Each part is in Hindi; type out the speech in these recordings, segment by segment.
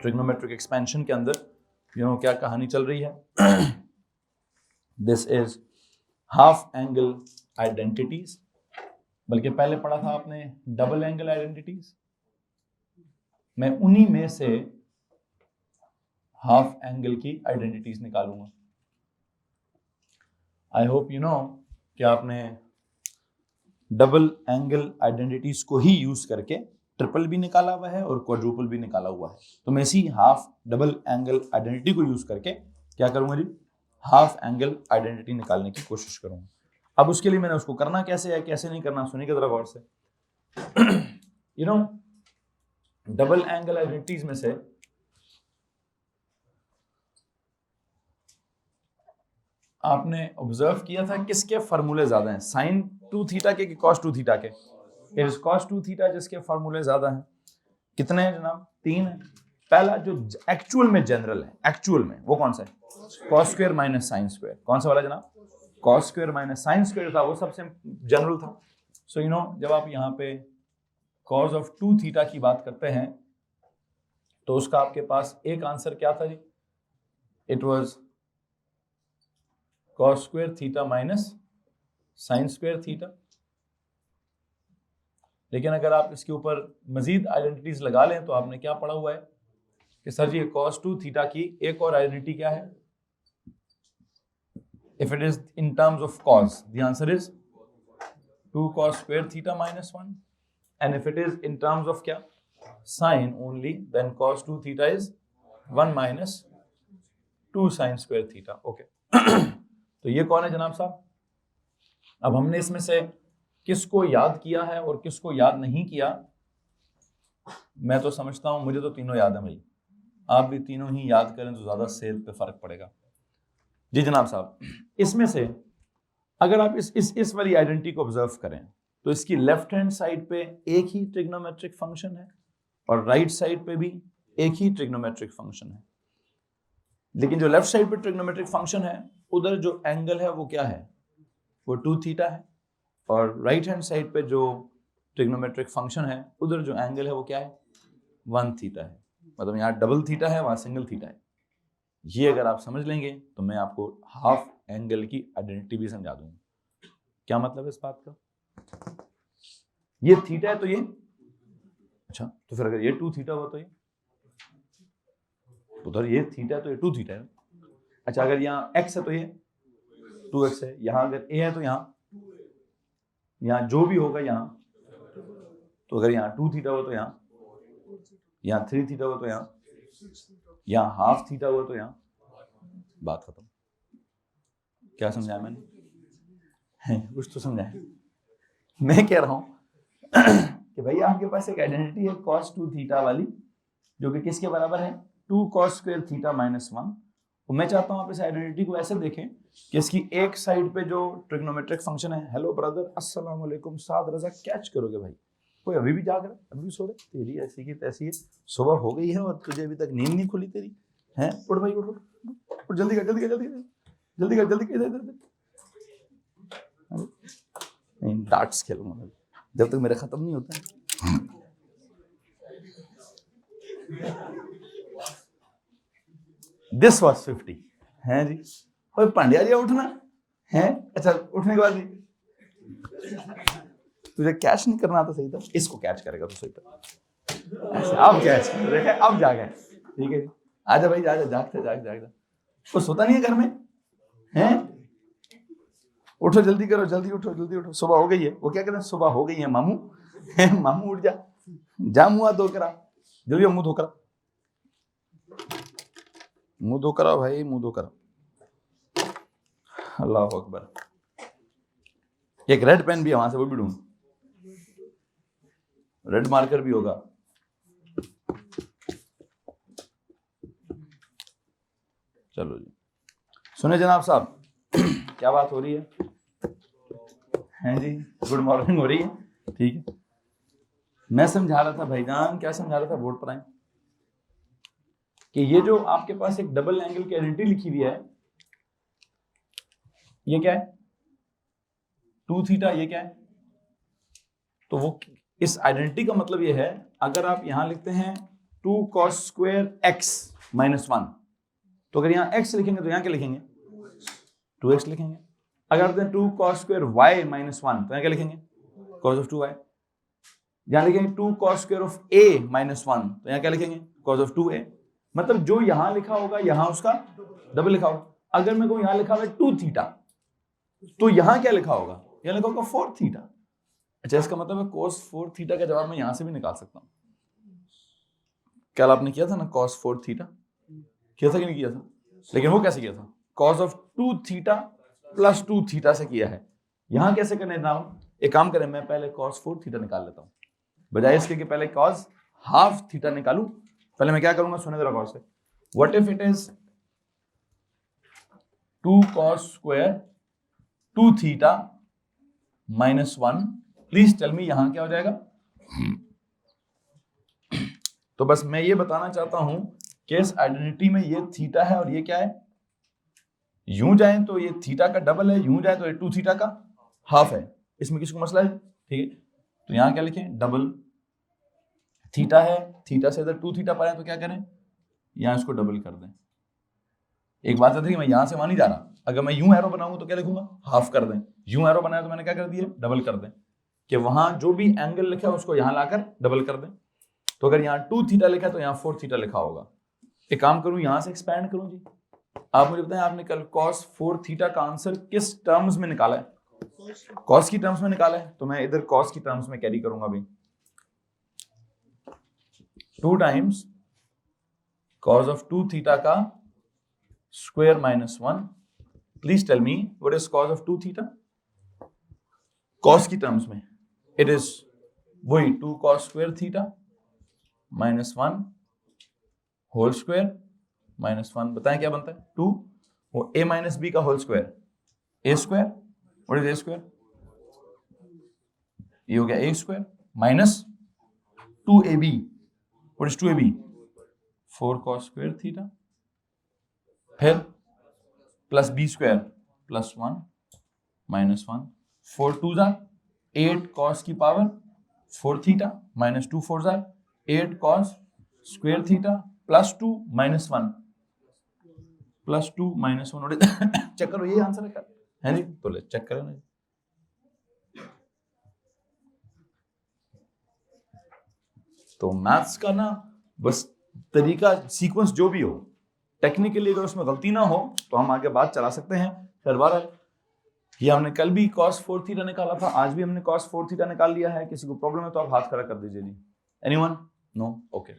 ट्रिग्नोमेट्रिक एक्सपेंशन के अंदर क्या कहानी चल रही है। This is half angle identities, बल्कि पहले पढ़ा था आपने डबल एंगल आइडेंटिटीज। मैं उन्हीं में से हाफ एंगल की आइडेंटिटीज निकालूंगा। आई होप यू नो कि आपने डबल एंगल आइडेंटिटीज को ही यूज करके ट्रिपल भी निकाला हुआ है और क्वाड्रुपल भी निकाला हुआ है। तो मैं इसी हाफ डबल एंगल आइडेंटिटी को यूज करके क्या करूंगा जी, हाफ एंगल आइडेंटिटी निकालने की कोशिश करूंगा। अब उसके लिए मैंने उसको करना कैसे है, कैसे नहीं करना, सुनिए जरा गौर से। डबल एंगल आइडेंटिटीज में से आपने ऑब्जर्व किया था किसके फार्मूले ज्यादा हैं, साइन 2 थीटा के कि कॉस 2 थीटा के? इट इज कॉस 2 थीटा जिसके फार्मूले ज्यादा हैं। कितने हैं जनाब? 3 है। पहला जो एक्चुअल में जनरल है, एक्चुअल में वो कौन सा है? Cos square minus sine square. कौन सा वाला जनाब? Cos square minus sine square था, वो सबसे जनरल था। सो जब आप यहाँ पे कॉस ऑफ 2 थीटा की बात करते हैं तो उसका आपके पास एक आंसर क्या था जी? It was cos square theta minus sine square theta. लेकिन अगर आप इसके ऊपर मजीद आइडेंटिटीज लगा लें तो आपने क्या पढ़ा हुआ है कि सर जी कॉस 2 थीटा की एक और आइडेंटिटी क्या है? If it is in terms of cos, the answer is 2 cos square theta minus 1, and if it is in terms of क्या, sin only, then cos 2 theta is 1 minus 2 sin square theta. Okay. तो ये कौन है जनाब साहब? अब हमने इसमें से किसको याद किया है और किसको याद नहीं किया? मैं तो समझता हूं मुझे तो तीनों याद है भाई, आप भी तीनों ही याद करें तो ज्यादा सेहत पे फर्क पड़ेगा। जी जनाब साहब, इसमें से अगर आप इस वाली आइडेंटिटी को ऑब्जर्व करें तो इसकी लेफ्ट हैंड साइड पे एक ही ट्रिग्नोमेट्रिक फंक्शन है और राइट साइड पे भी एक ही ट्रिग्नोमेट्रिक फंक्शन है। लेकिन जो लेफ्ट साइड पे ट्रिग्नोमेट्रिक फंक्शन है उधर जो एंगल है वो क्या है? वो 2 थीटा है। और राइट हैंड साइड पे जो ट्रिग्नोमेट्रिक फंक्शन है उधर जो एंगल है वो क्या है? 1 थीटा है। मतलब यहाँ डबल थीटा है, वहां सिंगल थीटा है। ये अगर आप समझ लेंगे तो मैं आपको हाफ एंगल की आइडेंटिटी भी समझा दूंगा। क्या मतलब है इस बात का? ये थीटा है तो ये, अच्छा तो फिर अगर ये 2 थीटा हुआ तो ये उधर, ये थीटा है तो ये 2 थीटा है। अच्छा अगर यहाँ x है तो ये 2x है। यहाँ अगर a है तो यहाँ जो भी होगा यहाँ, तो अगर यहाँ 2 थीटा हुआ तो यहाँ 3 थीटा हुआ तो यहाँ हाफ थीटा हुआ तो यहाँ, बात खत्म। क्या समझाया मैंने? कुछ तो समझाया। मैं कह रहा हूं कि भाई आपके पास एक आइडेंटिटी है cos 2 थीटा वाली, जो कि किसके बराबर है? 2 cos स्क्वायर थीटा माइनस 1। तो मैं चाहता हूं आप इस आइडेंटिटी को ऐसे देखें कि इसकी एक साइड पे जो ट्रिग्नोमेट्रिक फंक्शन है, हेलो ब्रदर अस्सलाम वालेकुम साद रजा, कैच करोगे भाई? कोई अभी भी जाग रहा है, अभी भी सो रहे? तेरी ऐसी की तैसी है, सुबह हो गई है और तुझे अभी तक नींद नहीं खुली तेरी है? उठ भाई उठ, जल्दी कर, जल्दी कर, जल्दी कर, जल्दी कर, जल्दी कर, इधर नहीं डार्ट्स खेलूंगा जब तक मेरा खत्म नहीं होता है। दिस वाज 50 है जी। ओए पांड्या जी उठना है? अच्छा उठने के बाद तुझे कैच नहीं करना आता सही था, इसको कैच करेगा तो सही था। ऐसे अब कैच कर रहे हैं, अब जागे, ठीक है जी। आजा भाई आजा, जागते जाग जाग वो सोता नहीं है घर में हैं? उठो जल्दी करो, जल्दी उठो, जल्दी उठो, सुबह हो गई है। वो क्या कहते हैं, सुबह हो गई है मामू, मामू उठ जा मुंह धो करा, जल्दी मुंह धो करा, मुंह धो करा भाई, मुंह धो करा। अल्लाह अकबर। एक रेड पेन भी है वहां से, वो भी ढूंढ, रेड मार्कर भी होगा। चलो जी सुने जनाब साहब, क्या बात हो रही है जी? गुड मॉर्निंग हो रही है, ठीक है। मैं समझा रहा था भाईजान, क्या समझा रहा था, बोर्ड पर आए, कि ये जो आपके पास एक डबल एंगल की आइडेंटिटी लिखी हुई है, ये क्या है? 2 थीटा। ये क्या है? तो वो इस आइडेंटिटी का मतलब ये है, अगर आप यहां लिखते हैं 2 cos square x minus 1, तो अगर यहाँ x लिखेंगे तो यहाँ क्या लिखेंगे 2x लिखेंगे। अगर 2 cos square y minus 1 तो यहाँ क्या लिखेंगे cos of 2y। यहाँ लिखेंगे 2 cos square of a minus 1 तो यहाँ क्या लिखेंगे cos of 2a। मतलब जो यहाँ लिखा होगा यहाँ उसका डबल लिखा होगा। अगर मैं कहूँ यहाँ लिखा हुआ है 2 थीटा तो यहाँ क्या लिखा होगा, यहाँ लिखा होगा 4 थीटा। अच्छा, इसका मतलब है cos 4 थीटा का जवाब मैं यहाँ से भी निकाल सकता हूँ। कल आपने किया था ना cos 4 थीटा, किया था कि नहीं किया था? लेकिन वो कैसे किया था, cos of 2 theta plus 2 theta से किया है। यहाँ कैसे करने ना, एक काम करें, मैं पहले cos 4 थीटा निकाल लेता हूँ बजाय इसके कि पहले cos हाफ थीटा निकालूं। पहले मैं क्या करूंगा, सुने जरा गौर से। What if it is 2 cos square 2 theta minus 1, please tell me यहां क्या हो जाएगा। तो बस मैं ये बताना चाहता हूं कि इस आइडेंटिटी में ये थीटा है और ये क्या है, यूं जाए तो ये थीटा का डबल है, यूं जाए तो ये 2 थीटा का हाफ है। इसमें किसी को मसला है? ठीक है, तो यहां क्या लिखें, डबल थीटा है, थीटा से इधर 2 थीटा पाए तो क्या करें, यहां इसको डबल कर दें। एक बात है कि मैं यहां से वहां नहीं जा रहा, अगर मैं यूं एरो बनाऊंगा तो क्या लिखूंगा, हाफ कर दें। यूं एरो बनाया तो मैंने क्या कर दिया, डबल कर दें, कि वहां जो भी एंगल लिखा है उसको यहां लाकर डबल कर दें। तो अगर यहाँ 2 थीटा लिखा है तो यहाँ 4 थीटा लिखा होगा। एक काम करूं, यहां से एक्सपैंड करूं जी। आप मुझे बताएं, आपने कल cos 4 थीटा का आंसर किस टर्म्स में निकाला है? cos की टर्म्स में निकाला है, तो मैं इधर cos की टर्म्स में कैरी करूंगा अभी। 2 टाइम्स cos of 2 थीटा का square minus 1। Please tell me what is cos of 2 theta? cos की टर्म्स में इट इज वही 2 cos square theta minus 1 whole square minus 1। बताएं क्या बनता है, 2 वो a माइनस बी का whole square, a square. What is a square? ये हो गया a square minus 2ab। What is 2ab? 4 cos square theta, फिर plus B square plus 1 minus 1। 4 2 जार 8 cos की पावर 4 थीटा माइनस 2 4 जार 8 cos square theta plus 2 minus 1 plus 2 minus 1। Check करो, ये आंसर है जी, तो ले चेक करो ना। तो मैथ्स का ना बस तरीका, सीक्वेंस जो भी हो, टेक्निकली अगर उसमें गलती ना हो तो हम आगे बात चला सकते हैं। फिर बार ये हमने कल भी cos 4 थीटा निकाला था, आज भी हमने cos 4 थीटा निकाल लिया है। किसी को प्रॉब्लम है तो आप हाथ खड़ा कर दीजिए जी। एनीवन? नो? ओके।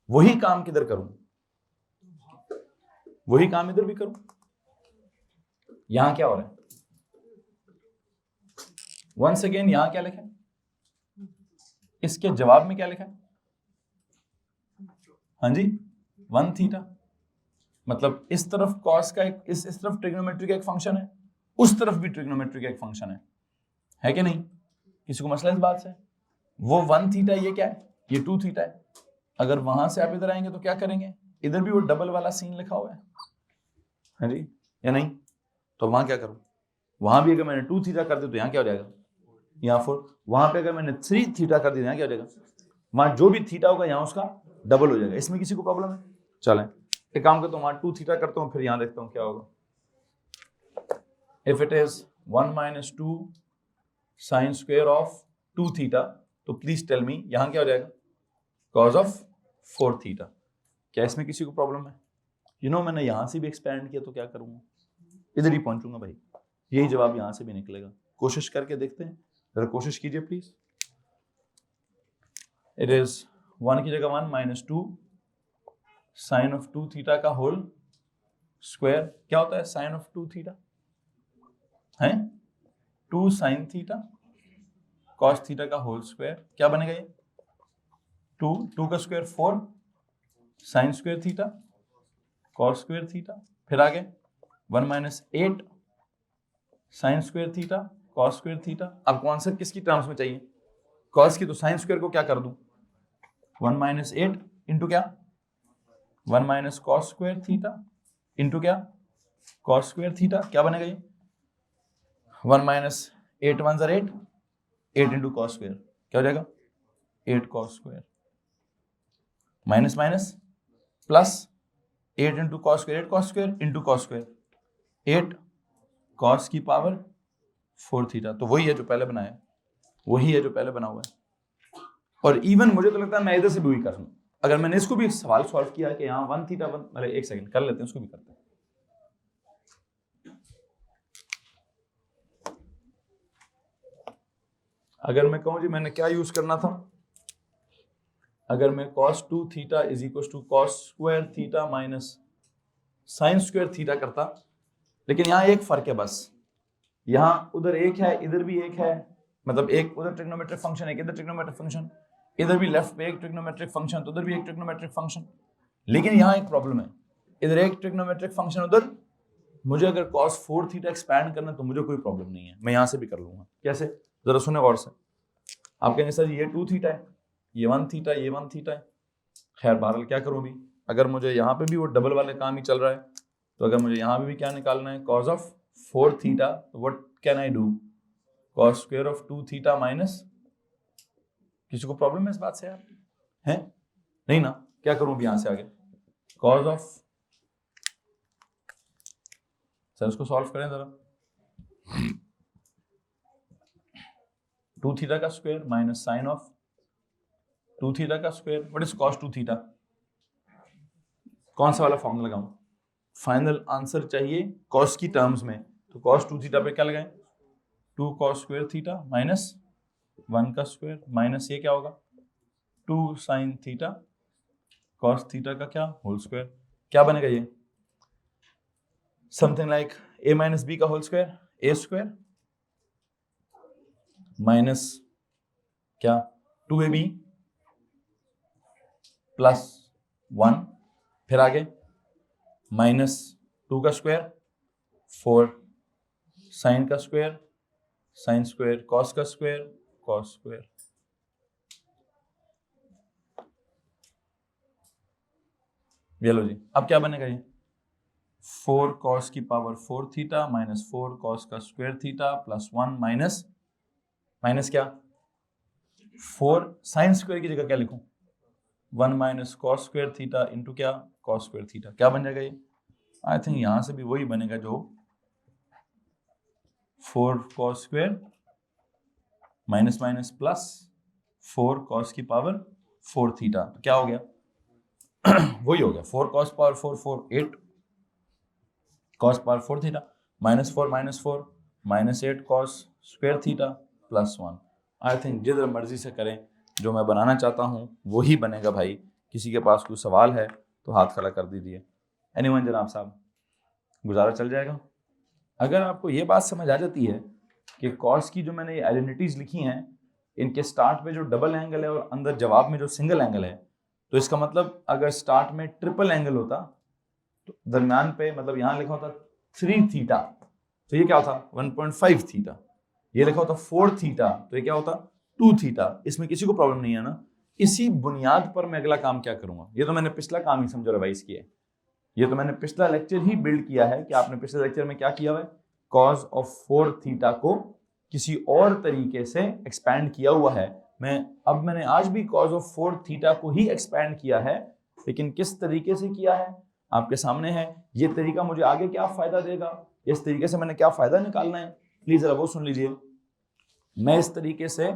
वही काम किधर करूं, वही काम इधर भी करूं। यहां क्या हो रहा है, वंस अगेन यहां क्या लिखा है, इसके जवाब में क्या लिखा है, हाँ जी 1 थीटा। मतलब इस तरफ cos का एक, इस तरफ ट्रिग्नोमेट्री का एक फंक्शन है, उस तरफ भी ट्रिग्नोमेट्री का एक फंक्शन है कि नहीं? किसी को मसला इस बात से? वो 1 थीटा, ये क्या है, ये 2 थीटा है। अगर वहां से आप इधर आएंगे तो क्या करेंगे, इधर भी वो डबल वाला सीन लिखा हुआ है, हाँ जी या नहीं? तो वहां क्या करूं, वहां भी अगर मैंने 2 थीटा कर दिया तो यहाँ क्या हो जाएगा, यहाँ 4। वहां पे अगर मैंने 3 थीटा कर दिया यहाँ क्या हो जाएगा, वहां जो भी थीटा होगा यहाँ उसका डबल हो जाएगा। इसमें किसी को प्रॉब्लम है? चलें एक काम करता हूँ, वहां 2 थीटा करता हूँ, फिर यहाँ देखता हूँ क्या होगा। If it is 1 minus 2 sin square of 2 theta, तो प्लीज टेल मी यहां क्या हो जाएगा, cos of 4 थीटा। क्या इसमें किसी को प्रॉब्लम है? मैंने यहां से भी एक्सपैंड किया तो क्या करूंगा, इधर ही पहुंचूंगा भाई, यही जवाब यहां से भी निकलेगा। कोशिश करके देखते हैं, जरा कोशिश कीजिए प्लीज। इट इज 1 की जगह 1 माइनस 2 साइन ऑफ 2 थीटा का होल स्क्वायर। क्या होता है साइन ऑफ 2 थीटा है 2 साइन थीटा कॉस थीटा का होल स्क्वायर। क्या बनेगा ये, 2 का square 4 sign square theta cos square theta, फिर आगे 1 minus 8 sign square theta cos square theta. आपको आंसर किसकी टर्म्स में चाहिए, कॉस की, तो साइन स्क्वायर को क्या कर दूं, 1 माइनस 8 इंटू क्या, 1 minus cos square theta into क्या, कॉस स्क्वायर थीटा। क्या बनेगा ये, 1 माइनस 8 1 ज़र 8 इंटू कॉस स्क्वायर, क्या हो जाएगा 8 cos square. Minus minus plus 8 into cos square 8 cos square into cos square 8 cos की पावर 4 थीटा। तो वही है जो पहले बनाया, वही है जो पहले बना हुआ है। और इवन मुझे तो लगता है मैं इधर से भी वही कर लूँ। अगर मैंने इसको भी एक सवाल सॉल्व किया कि यहाँ 1 थीटा 1, अरे एक सेकंड कर लेते हैं, उसको भी करते हैं। अगर मैं कहूँ जी मैंने क्या यूज करना था, अगर मैं cos 2 theta is equal to cos square theta minus sine square theta करता, लेकिन यहाँ एक फर्क है बस, यहाँ उधर एक है इधर भी एक है, मतलब एक उधर ट्रिग्नोमेट्रिक फंक्शन है इधर ट्रिग्नोमेट्रिक फंक्शन, इधर भी लेफ्ट पे एक ट्रिग्नोमेट्रिक फंक्शन तो उधर भी एक ट्रिग्नोमेट्रिक फंक्शन। लेकिन यहाँ एक प्रॉब्लम है, इधर एक ट्रिग्नोमेट्रिक फंक्शन उधर, मुझे अगर cos 4 थीटा एक्सपैंड करना तो मुझे कोई प्रॉब्लम नहीं है, मैं यहाँ से भी कर लूंगा। कैसे, जरा सुने गौर से। आप कहेंगे सर ये 2 थीटा है, ये 1 थीटा, ये 1 थीटा है। खैर बहरहाल क्या करूँ अभी, अगर मुझे यहाँ पे भी वो डबल वाले काम ही चल रहा है, तो अगर मुझे यहाँ पे भी क्या निकालना है cos ऑफ 4 थीटा, तो what can I do, cos square of 2 theta minus, किसी को प्रॉब्लम है इस बात से यार, है नहीं ना? क्या करूँ अभी यहाँ से आगे, cos ऑफ, सर उसको सॉल्व करें जरा, 2 थीटा का square minus sine of 2 theta का square, what is cos 2 theta, कौन सा वाला फॉर्मूला लगाऊं? फाइनल आंसर चाहिए cos की टर्म्स में, तो cos 2 थीटा पे क्या लगाएं, 2 cos स्क्वायर थीटा माइनस 1 का स्क्वायर माइनस ये क्या होगा 2 sin थीटा cos थीटा का क्या होल स्क्वायर, क्या बनेगा ये, something like a minus B का whole square a square minus क्या 2ab प्लस 1, फिर आगे माइनस 2 का स्क्वायर 4 साइन का स्क्वायर साइन स्क्वायर कॉस का स्क्वायर कॉस स्क्वायर। ये लो जी, अब क्या बनेगा ये 4 cos की पावर 4 थीटा माइनस 4 cos का square theta plus 1 minus minus क्या 4 साइन स्क्वायर की जगह क्या लिखूं 1 minus cos square theta into क्या cos स्क्वायर थीटा, क्या बन जाएगा ये, आई थिंक यहां से भी वही बनेगा जो 4 cos square minus minus plus 4 cos की पावर 4 थीटा, तो क्या हो गया वही हो गया 4 cos power 4 4 8 cos power 4 theta minus 4 minus 8 cos square theta plus 1। I think जिधर मर्जी से करें, जो मैं बनाना चाहता हूँ वही बनेगा भाई। किसी के पास कोई सवाल है तो हाथ खड़ा कर दीजिए। एनीवन जनाब साहब, गुजारा चल जाएगा। अगर आपको ये बात समझ आ जाती है कि cos की जो मैंने ये आइडेंटिटीज लिखी हैं, इनके स्टार्ट में जो डबल एंगल है और अंदर जवाब में जो सिंगल एंगल है, तो इसका मतलब अगर स्टार्ट में ट्रिपल एंगल होता तो दरम्यान पे मतलब यहाँ लिखा होता 3 थीटा, तो ये क्या होता 1.5 थीटा, ये लिखा होता 4 थीटा, तो ये क्या होता 2 थीटा। इसमें किसी को प्रॉब्लम नहीं है ना। इसी बुनियाद पर मैं अगला काम क्या करूंगा, ये तो मैंने पिछला काम ही समझो रिवाइज किया है, ये तो मैंने पिछला लेक्चर ही बिल्ड किया है कि आपने पिछले लेक्चर में क्या किया हुआ है, cos ऑफ 4 थीटा को किसी और तरीके से एक्सपैंड किया हुआ है। मैंने आज भी cos ऑफ 4 थीटा को ही एक्सपैंड किया है, लेकिन किस तरीके से किया है आपके सामने है। ये तरीका मुझे आगे क्या फायदा देगा, इस तरीके से मैंने क्या फायदा निकालना है, प्लीज जरा वो सुन लीजिए। मैं इस तरीके से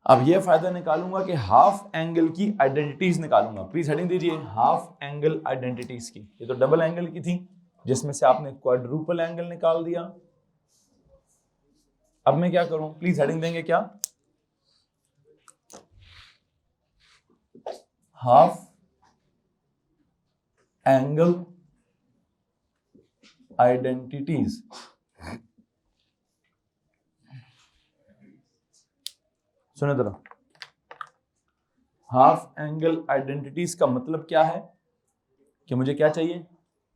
अब ये फायदा निकालूंगा कि हाफ एंगल की आइडेंटिटीज निकालूंगा। प्लीज हेडिंग दीजिए हाफ एंगल आइडेंटिटीज की। ये तो डबल एंगल की थी जिसमें से आपने क्वाड्रुपल एंगल निकाल दिया। अब मैं क्या करूं, प्लीज हेडिंग देंगे क्या, हाफ एंगल आइडेंटिटीज। सुने जरा, हाफ एंगल आइडेंटिटीज का मतलब क्या है कि मुझे क्या चाहिए,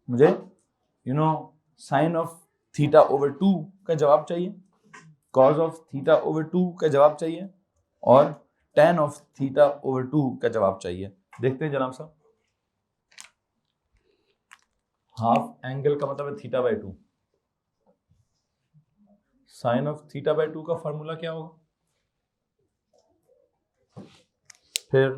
मुझे साइन ऑफ थीटा ओवर 2 का जवाब चाहिए, cos ऑफ थीटा ओवर 2 का जवाब चाहिए और tan ऑफ थीटा ओवर 2 का जवाब चाहिए। देखते हैं जनाब साहब, हाफ एंगल का मतलब है theta by 2, sine of theta by 2 का फॉर्मूला क्या होगा, फिर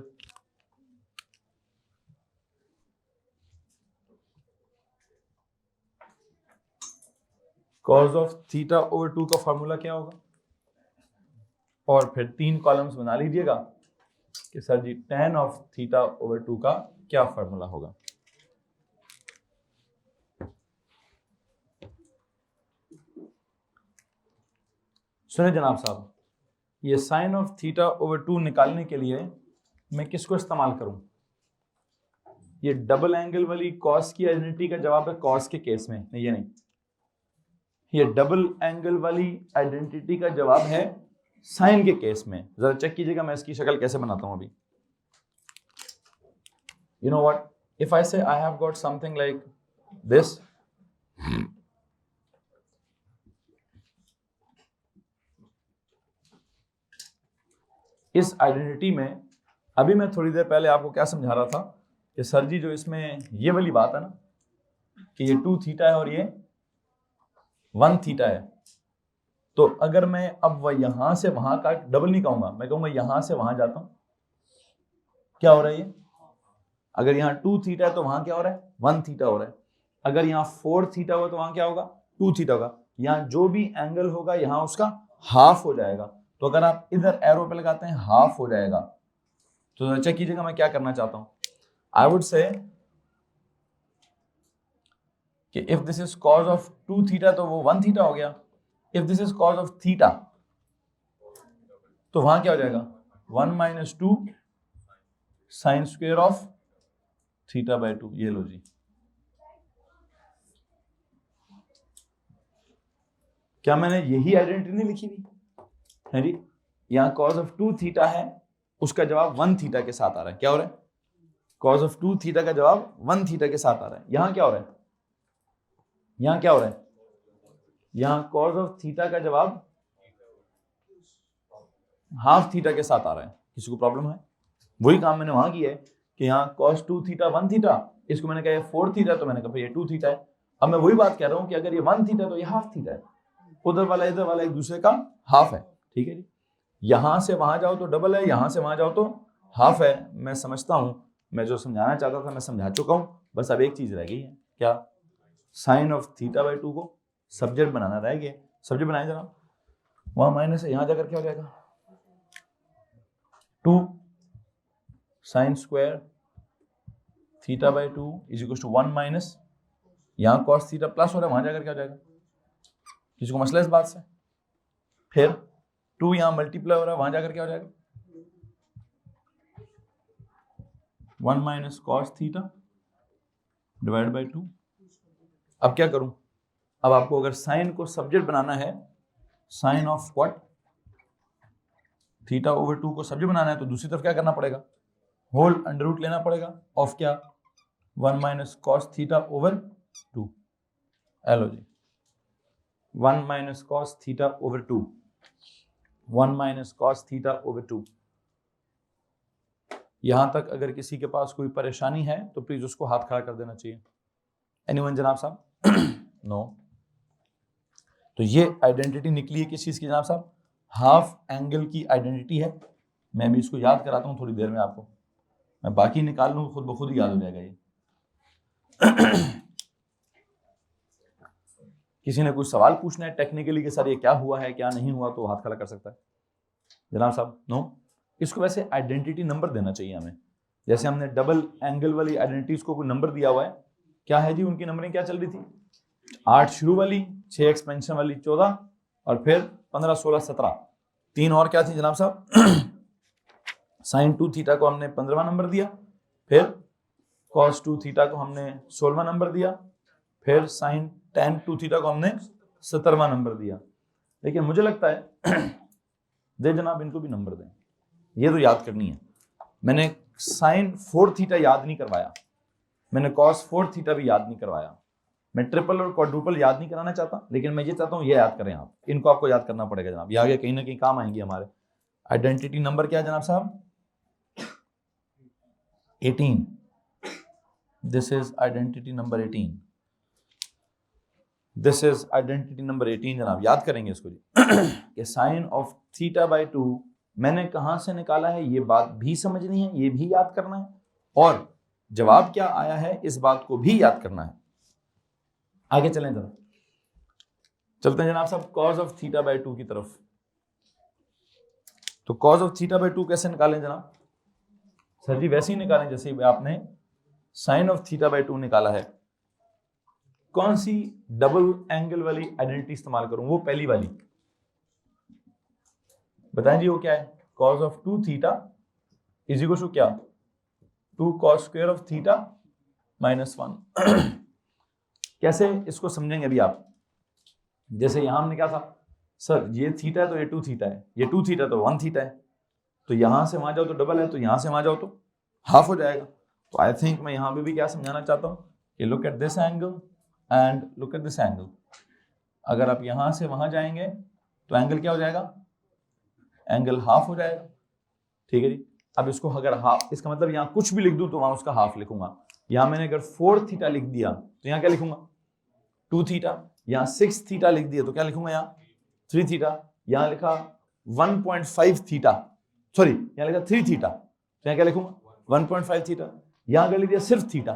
कॉस ऑफ थीटा ओवर 2 का फॉर्मूला क्या होगा, और फिर 3 कॉलम्स बना लीजिएगा कि sir ji tan of theta over 2 का क्या फॉर्मूला होगा। सुने जनाब साहब, ये साइन ऑफ थीटा ओवर 2 निकालने के लिए मैं किसको इस्तेमाल करूं? ये डबल एंगल वाली कॉस की आइडेंटिटी का जवाब है कॉस के केस में, नहीं ये नहीं, ये डबल एंगल वाली आइडेंटिटी का जवाब है साइन के केस में। जरा चेक कीजिएगा मैं इसकी शक्ल कैसे बनाता हूं अभी। You know what, if I say I have got something like this, इस आइडेंटिटी में अभी मैं थोड़ी देर पहले आपको क्या समझा रहा था कि सर जी जो इसमें ये वाली बात है ना कि ये 2 थीटा है और ये 1 थीटा है, तो अगर मैं अब वह यहां से वहां का डबल नहीं कहूंगा, मैं कहूंगा यहां से वहां जाता हूं, क्या हो रहा है ये, अगर यहाँ 2 थीटा है तो वहां क्या हो रहा है 1 थीटा हो रहा है, अगर यहाँ 4 थीटा हुआ तो वहां क्या होगा 2 थीटा होगा, यहाँ जो भी एंगल होगा यहाँ उसका हाफ हो जाएगा। तो अगर आप इधर एरो पे लगाते हैं हाफ हो जाएगा, तो चेक कीजिएगा मैं क्या करना चाहता हूं। आई वुड से कि if this is cause of 2 theta तो वो 1 थीटा हो गया, if this is cause of theta तो वहां क्या हो जाएगा 1 - 2 sine square of theta by 2। ये लो जी, क्या मैंने यही आइडेंटिटी नहीं लिखी थी है जी, यहाँ कॉज ऑफ 2 थीटा है उसका जवाब 1 थीटा के साथ आ रहा है, क्या हो रहा है कॉज ऑफ 2 थीटा का जवाब 1 थीटा के साथ आ रहा है। यहां क्या हो रहा है, यहां क्या हो रहा है, यहां कॉज ऑफ थीटा का जवाब हाफ थीटा के साथ आ रहा है। किसी को प्रॉब्लम है? वही काम मैंने वहां किया है कि यहाँ cos 2 थीटा 1 थीटा, इसको मैंने कहा ये 4 थीटा, तो मैंने कहा ये 2 थीटा है। अब मैं वही बात कह रहा हूं कि अगर ये 1 थीटा तो ये हाफ थीटा है, उधर वाला इधर वाला एक दूसरे का हाफ है, ठीक है जी। यहां से वहां जाओ तो डबल है, यहां से वहां जाओ तो हाफ है। मैं समझता हूं मैं जो समझाना चाहता था मैं समझा चुका हूं, बस अब एक चीज रह गई है, क्या, साइन ऑफ थीटा बाय 2 को सब्जेक्ट बनाना रह गया। सब्जेक्ट बनाए जरा, वहां माइनस है, यहां जाकर क्या हो जाएगा 2 sine square theta by 2 is equal to 1 minus, यहां कॉस थीटा प्लस हो रहा है, वहां जाकर क्या हो जाएगा, किसी को मसला इस बात से, फिर 2 यहां मल्टीप्लाई हो रहा है, वहां जाकर क्या हो जाएगा 1 minus cos theta divide by 2। अब क्या करूं, अब आपको अगर साइन को सब्जेक्ट बनाना है, sine of what theta over 2 को सब्जेक्ट बनाना है, तो दूसरी तरफ क्या करना पड़ेगा, होल अंडर रूट लेना पड़ेगा ऑफ क्या 1 minus cos theta over 2। Hello जी, 1 minus cos theta over 2, 1 minus cos theta over 2। यहां तक अगर किसी के पास कोई परेशानी है तो प्लीज उसको हाथ खड़ा कर देना चाहिए। एनीवन जनाब साहब? नो। तो ये आइडेंटिटी निकली है किस चीज की जनाब साहब, हाफ एंगल की आइडेंटिटी है। मैं भी इसको याद कराता हूं थोड़ी देर में आपको, मैं बाकी निकाल लूं खुद ब खुद ही याद हो जाएगा ये। किसी ने कुछ सवाल पूछना है टेक्निकली कि सर ये क्या हुआ है क्या नहीं हुआ, तो हाथ खड़ा कर सकता है जनाब साहब। नो, इसको वैसे आइडेंटिटी नंबर देना चाहिए हमें, जैसे हमने डबल एंगल वाली आइडेंटिटीज को कोई नंबर दिया हुआ है, क्या है जी उनकी नंबरिंग क्या चल रही थी, 8 शुरू वाली, 6 एक्सपेंशन वाली 14, और फिर 15 16 17, 3 और क्या थी जनाब साहब, साइन 2 थीटा को हमने 15वां नंबर दिया, फिर कॉस 2 थीटा को हमने 16वां नंबर दिया, फिर साइन tan 2 थीटा को हमने 17वां नंबर दिया। लेकिन मुझे लगता है दे जनाब इनको भी नंबर दें, ये तो याद करनी है। मैंने साइन 4 थीटा याद नहीं करवाया, मैंने कॉस 4 थीटा भी याद नहीं करवाया, मैं ट्रिपल और क्वाड्रुपल याद नहीं कराना चाहता, लेकिन मैं ये चाहता हूँ ये याद करें आप, इनको आपको याद करना पड़ेगा जनाब, ये आगे कहीं ना कहीं काम आएंगे हमारे। आइडेंटिटी नंबर क्या है जनाब साहब, 18। This is identity number 18, this is identity number 18 जनाब, याद करेंगे इसको जी। कि साइन ऑफ थीटा बाय 2 मैंने कहां से निकाला है ये बात भी समझनी है, ये भी याद करना है, और जवाब क्या आया है इस बात को भी याद करना है। आगे चलें जरा, चलते हैं जनाब साहब cos ऑफ थीटा बाई 2 की तरफ। तो cos ऑफ थीटा बाई 2 कैसे निकालें जनाब? सर जी वैसे ही निकालें जैसे आपने sin ऑफ थीटा बाई 2 निकाला है। कौन सी डबल एंगल वाली आइडेंटिटी इस्तेमाल करूं? वो पहली वाली बताएं जी, वो क्या है? cos of 2 theta is equal to क्या? 2 cos square of theta minus 1। कैसे इसको समझेंगे अभी आप? जैसे यहां हमने क्या था, सर ये थीटा है तो ये 2 थीटा है, ये 2 थीटा तो 1 थीटा है, तो यहां से वहां जाओ तो डबल है, तो यहां से वहां जाओ तो हाफ हो जाएगा। तो आई थिंक मैं यहां पे भी क्या समझाना चाहता हूं कि look at this angle and look at this angle. अगर आप यहां से वहां जाएंगे तो एंगल क्या हो जाएगा? एंगल हाफ हो जाएगा। ठीक है जी। अब इसको अगर हाफ, इसका मतलब यहां कुछ भी लिख दूं तो वहां उसका हाफ लिखूंगा। यहां मैंने अगर 4 थीटा लिख दिया तो यहां क्या लिखूंगा? 2 थीटा। यहां 6 थीटा लिख दिया तो क्या लिखूंगा? यहां 3 थीटा। यहां लिखा 1.5 थीटा, सॉरी यहां लिखा 3 थीटा, तो यहां क्या लिखूंगा? 1.5 थीटा। यहां कर लिख दिया सिर्फ थीटा,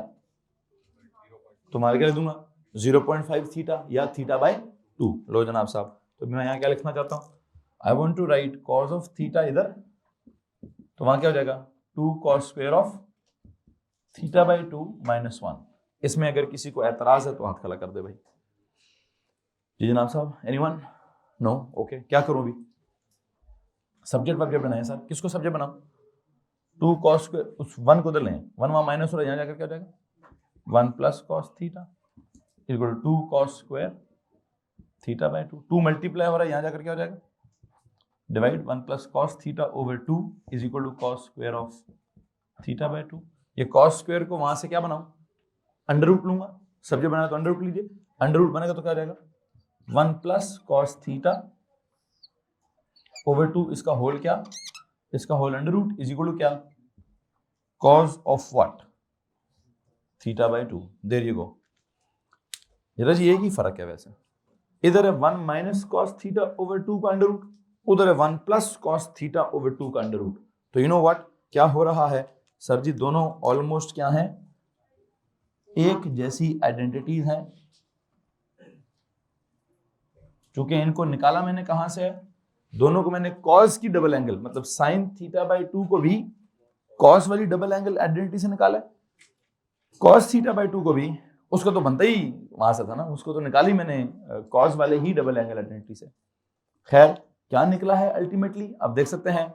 तो मैं क्या लिख दूंगा? 0.5 थीटा या थीटा बाय 2। लो जनाब साहब, तो मैं यहां क्या लिखना चाहता हूं? I want to write cos of theta इधर, तो वहां क्या हो जाएगा? 2 cos square of theta by 2 minus 1। इसमें अगर किसी को एतराज है तो हाथ खड़ा कर दे भाई। जी जनाब साहब, एनीवन? नो? ओके, क्या करूं अभी? सब्जेक्ट वब्जेक्ट बनाए सर, किसको सब्जेक्ट बनाऊं? 2 cos स्क्वायर, उस 1 को उधर लें, 1 वहां माइनस हो रहा है, यहां जाकर क्या हो जाएगा? 1 plus cos theta equal to 2 cos square theta by 2। 2 multiply हो रहा है, यहां जाकर क्या हो जाएगा? Divide 1 plus cos theta over 2 is equal to cos square of theta by 2। ये cos स्क्वायर को वहां से क्या बनाऊं? अंडर रूट लूंगा। सब्जेक्ट बनाया तो अंडर रूट लीजिए, अंडर रूट बनेगा तो क्या हो जाएगा? 1 प्लस cos थीटा ओवर 2, इसका होल क्या? इसका whole under root is equal to क्या? cos of what? Theta by 2। There you go. जरा जी एक ही फर्क है वैसे, इधर है 1 माइनस cos थीटा ओवर 2 का अंडर रूट, उधर है 1 प्लस cos थीटा ओवर 2 का अंडर रूट। तो यू नो व्हाट, क्या हो रहा है सर जी? दोनों ऑलमोस्ट क्या हैं? एक जैसी आइडेंटिटीज हैं। चूंकि इनको निकाला मैंने कहां से है? दोनों को मैंने cos की डबल एंगल, मतलब sin थीटा बाई 2 को भी cos वाली डबल एंगल आइडेंटिटी से निकाला है, cos थीटा बाई 2 को भी, उसको तो बनता ही वहां से था ना, उसको तो निकाली मैंने cos वाले ही डबल एंगल आइडेंटिटी से। खैर क्या निकला है अल्टीमेटली आप देख सकते हैं।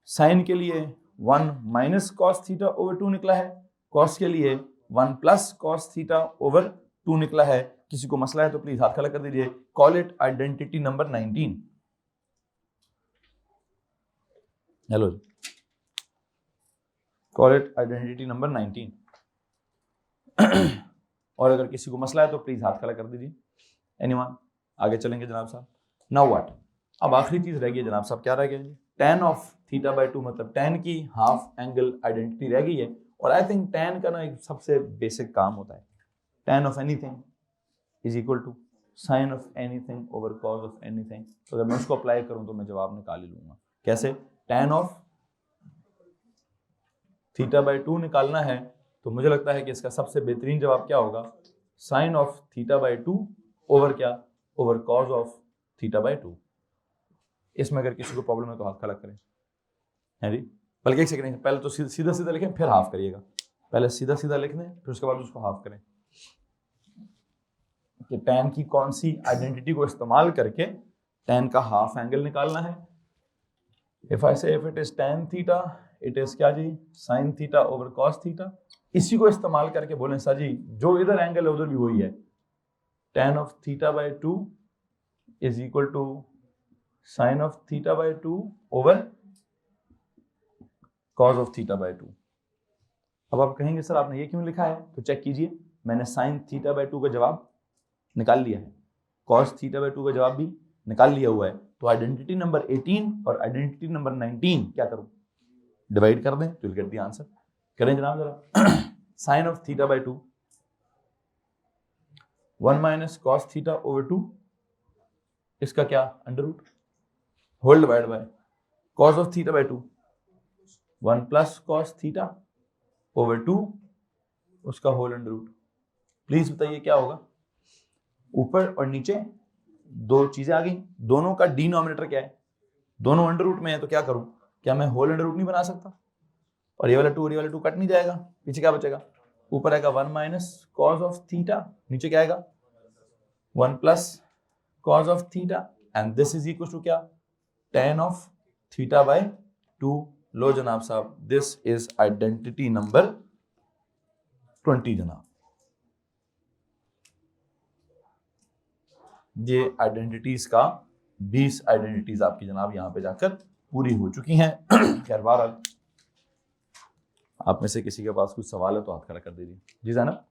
साइन के लिए 1 माइनस cos थीटा ओवर 2 निकला है, cos के लिए 1 प्लस cos थीटा ओवर 2 निकला है। किसी को मसला है तो प्लीज हाथ खड़ा कर दीजिए। Call it identity number 19। Hello, call it identity number 19। और अगर किसी को मसला है तो प्लीज हाथ खड़ा कर दीजिए। एनीवन? आगे चलेंगे जनाब साहब। Now what? अब आखिरी चीज रह गई जनाब साहब, क्या रह गया जी? tan ऑफ थीटा बाई 2, मतलब tan की हाफ एंगल आइडेंटिटी रह गई है। और आई थिंक tan का ना एक सबसे बेसिक काम होता है, tan of anything is equal to sine of anything over cos of anything. तो अगर मैं उसको अप्लाई करूं तो मैं जवाब निकाल ही लूंगा। कैसे? tan ऑफ थीटा बाई 2 निकालना है तो मुझे लगता है कि इसका सबसे बेहतरीन जवाब क्या होगा? Sine of theta by 2 over क्या? Over cos of theta by 2। इसमें अगर किसी को प्रॉब्लम है तो हाथ खड़ा करें। है जी? बल्कि एक सेकंड, पहले तो सीधा सीधा लिखें फिर हाफ करिएगा। पहले सीधा सीधा लिख दें फिर उसके बाद उसको हाफ करें कि tan की कौन सी आइडेंटिटी को इस्तेमाल करके tan का हाफ एंगल निकालना है। इफ आई से if it is tan theta, it is क्या जी? sin theta over cos theta. इसी को इस्तेमाल करके बोलें सर जी जो इधर एंगल है उधर भी वही है, tan of theta by 2 is equal to sine of theta by 2 over cos of theta by 2। अब आप कहेंगे सर आपने ये क्यों लिखा है? तो चेक कीजिए, मैंने साइन थीटा बाई 2 का जवाब निकाल लिया है, कॉस थीटा बाई 2 का जवाब भी निकाल लिया हुआ है। तो आइडेंटिटी नंबर 18 और आइडेंटिटी नंबर 19 क्या करूं? डिवाइड कर दें तो विल गेट द आंसर। करें जनाब जरा। Sine of theta by 2 1 minus cos theta over 2, इसका क्या? Under root, whole divide by cos of theta by 2 1 plus cos theta over 2, उसका होल अंडर रूट। प्लीज बताइए क्या होगा? ऊपर और नीचे दो चीजें आ गई, दोनों का डिनोमिनेटर क्या है, दोनों अंडर रूट में है, तो क्या करूं, क्या मैं होल अंडर रूट नहीं बना सकता, और ये वाला 2 और ये वाला 2 कट नहीं जाएगा, पीछे क्या बचेगा, ऊपर आएगा 1 माइनस कॉस ऑफ थीटा, नीचे क्या आएगा 1 plus cos of theta, and this is equal to क्या, tan ऑफ थीटा बाय 2। लो जनाब साहब, दिस इज आइडेंटिटी नंबर 20 जनाब। ये आइडेंटिटीज का 20 आइडेंटिटीज आपकी जनाब यहां पे जाकर पूरी हो चुकी हैं। खैर बहरहाल आप में से किसी के पास कुछ सवाल है तो हाथ खड़ा कर दीजिए। जी जनाब।